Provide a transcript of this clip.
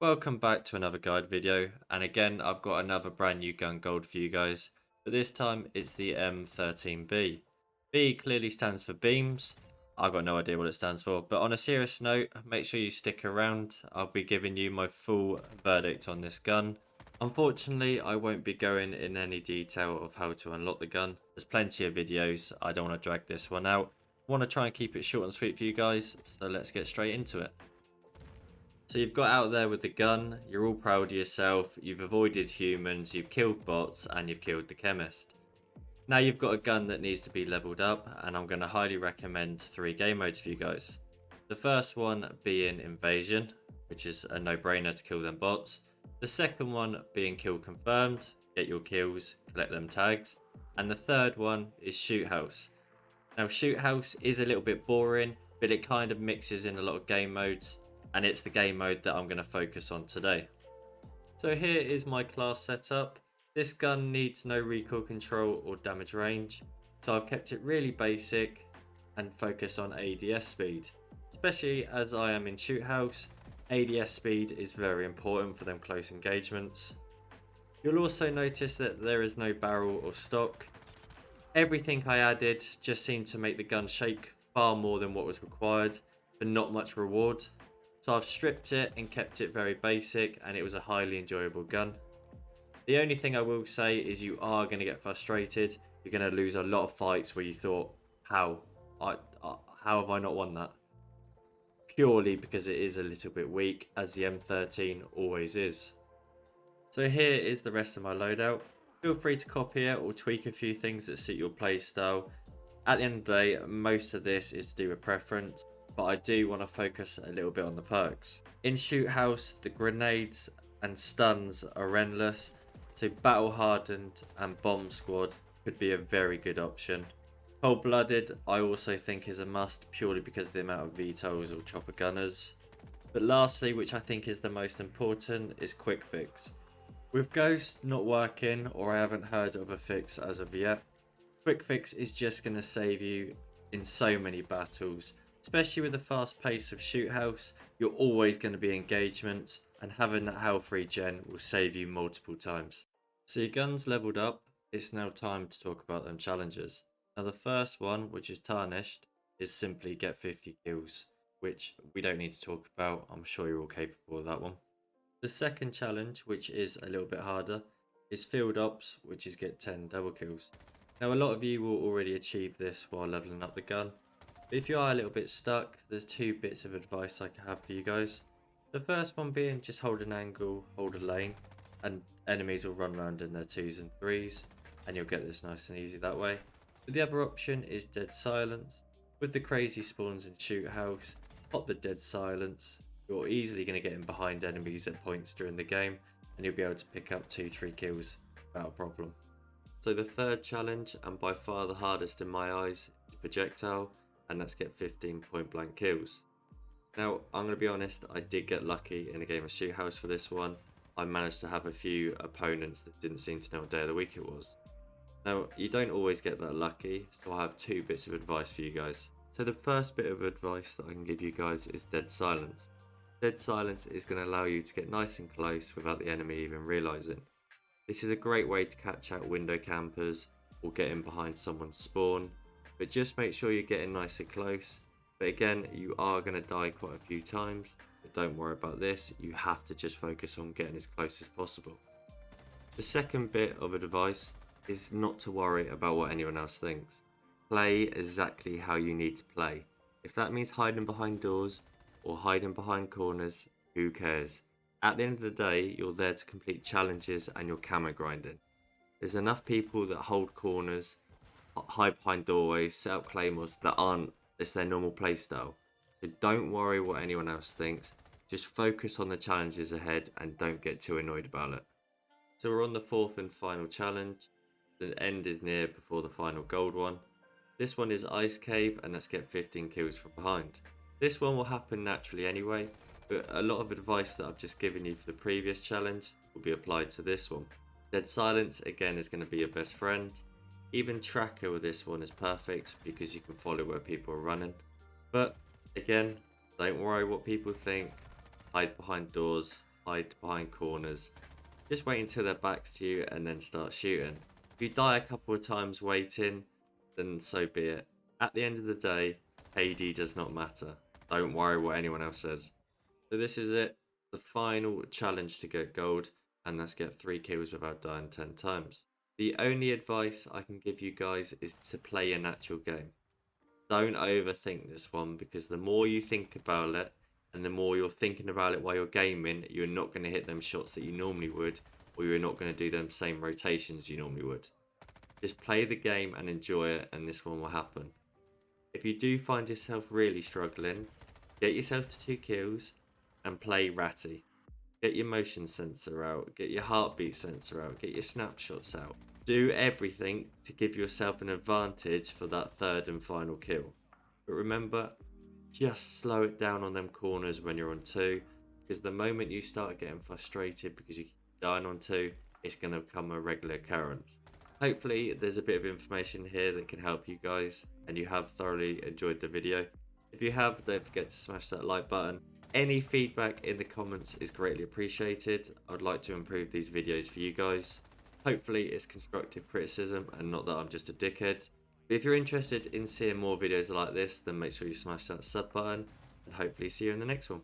Welcome back to another guide video, and again I've got another brand new gun gold for you guys, but this time it's the M13B. B clearly stands for beams. I've got no idea what it stands for, but on a serious note, make sure you stick around. I'll be giving you my full verdict on this gun. Unfortunately, I won't be going in any detail of how to unlock the gun. There's plenty of videos, I don't want to drag this one out. I want to try and keep it short and sweet for you guys, so let's get straight into it. So you've got out there with the gun, you're all proud of yourself, you've avoided humans, you've killed bots, and you've killed the chemist. Now you've got a gun that needs to be leveled up, and I'm going to highly recommend 3 game modes for you guys. The first one being Invasion, which is a no-brainer to kill them bots. The second one being Kill Confirmed, get your kills, collect them tags. And the third one is Shoot House. Now Shoot House is a little bit boring, but it kind of mixes in a lot of game modes, and it's the game mode that I'm going to focus on today. So here is my class setup. This gun needs no recoil control or damage range, so I've kept it really basic and focused on ADS speed. Especially as I am in Shoot House, ADS speed is very important for them close engagements. You'll also notice that there is no barrel or stock. Everything I added just seemed to make the gun shake far more than what was required, but not much reward. So I've stripped it and kept it very basic, and it was a highly enjoyable gun. The only thing I will say is you are going to get frustrated. You're going to lose a lot of fights where you thought, how? How have I not won that? Purely because it is a little bit weak, as the M13 always is. So here is the rest of my loadout. Feel free to copy it or tweak a few things that suit your playstyle. At the end of the day, most of this is to do with preference, but I do want to focus a little bit on the perks. In Shoot House, the grenades and stuns are endless, so Battle Hardened and Bomb Squad could be a very good option. Cold Blooded I also think is a must, purely because of the amount of VTOLs or chopper gunners. But lastly, which I think is the most important, is Quick Fix. With Ghost not working, or I haven't heard of a fix as of yet, Quick Fix is just going to save you in so many battles. Especially with the fast pace of Shoot House, you're always going to be engagement, and having that health regen will save you multiple times. So your gun's leveled up, it's now time to talk about them challenges. Now the first one, which is Tarnished, is simply get 50 kills, which we don't need to talk about, I'm sure you're all capable of that one. The second challenge, which is a little bit harder, is Field Ops, which is get 10 double kills. Now a lot of you will already achieve this while leveling up the gun. But if you are a little bit stuck, there's 2 bits of advice I can have for you guys. The first one being just hold an angle, hold a lane, and enemies will run around in their 2s and 3s, and you'll get this nice and easy that way. But the other option is Dead Silence. With the crazy spawns in Shoot House, pop the Dead Silence. You're easily going to get in behind enemies at points during the game, and you'll be able to pick up 2-3 kills without a problem. So the third challenge, and by far the hardest in my eyes, is Projectile, and let's get 15 point blank kills. Now I'm going to be honest, I did get lucky in a game of Shoot House for this one. I managed to have a few opponents that didn't seem to know what day of the week it was. Now you don't always get that lucky, so I have 2 bits of advice for you guys. So the first bit of advice that I can give you guys is Dead Silence. Dead Silence is going to allow you to get nice and close without the enemy even realising. This is a great way to catch out window campers or get in behind someone's spawn, but just make sure you're getting nice and close. But again, you are going to die quite a few times, but don't worry about this, you have to just focus on getting as close as possible. The second bit of advice is not to worry about what anyone else thinks. Play exactly how you need to play. If that means hiding behind doors or hiding behind corners, who cares? At the end of the day, you're there to complete challenges and you're camo grinding. There's enough people that hold corners, hide behind doorways, set up claymores that aren't, it's their normal playstyle. So don't worry what anyone else thinks, just focus on the challenges ahead and don't get too annoyed about it. So we're on the fourth and final challenge. The end is near before the final gold one. This one is Ice Cave, and let's get 15 kills from behind. This one will happen naturally anyway, but a lot of advice that I've just given you for the previous challenge will be applied to this one. Dead Silence again is going to be your best friend. Even Tracker with this one is perfect because you can follow where people are running. But again, don't worry what people think, hide behind doors, hide behind corners. Just wait until their back's to you and then start shooting. If you die a couple of times waiting, then so be it. At the end of the day, KD does not matter. Don't worry what anyone else says. So this is it. The final challenge to get gold, and that's get 3 kills without dying 10 times. The only advice I can give you guys is to play a natural game. Don't overthink this one, because the more you think about it and the more you're thinking about it while you're gaming, you're not going to hit them shots that you normally would, or you're not going to do them same rotations you normally would. Just play the game and enjoy it, and this one will happen. If you do find yourself really struggling, get yourself to 2 kills and play ratty. Get your motion sensor out, get your heartbeat sensor out, get your snapshots out. Do everything to give yourself an advantage for that 3rd and final kill. But remember, just slow it down on them corners when you're on 2, because the moment you start getting frustrated because you keep dying on 2, it's going to become a regular occurrence. Hopefully there's a bit of information here that can help you guys and you have thoroughly enjoyed the video. If you have, don't forget to smash that like button. Any feedback in the comments is greatly appreciated. I'd like to improve these videos for you guys. Hopefully it's constructive criticism and not that I'm just a dickhead. But if you're interested in seeing more videos like this, then make sure you smash that sub button and hopefully see you in the next one.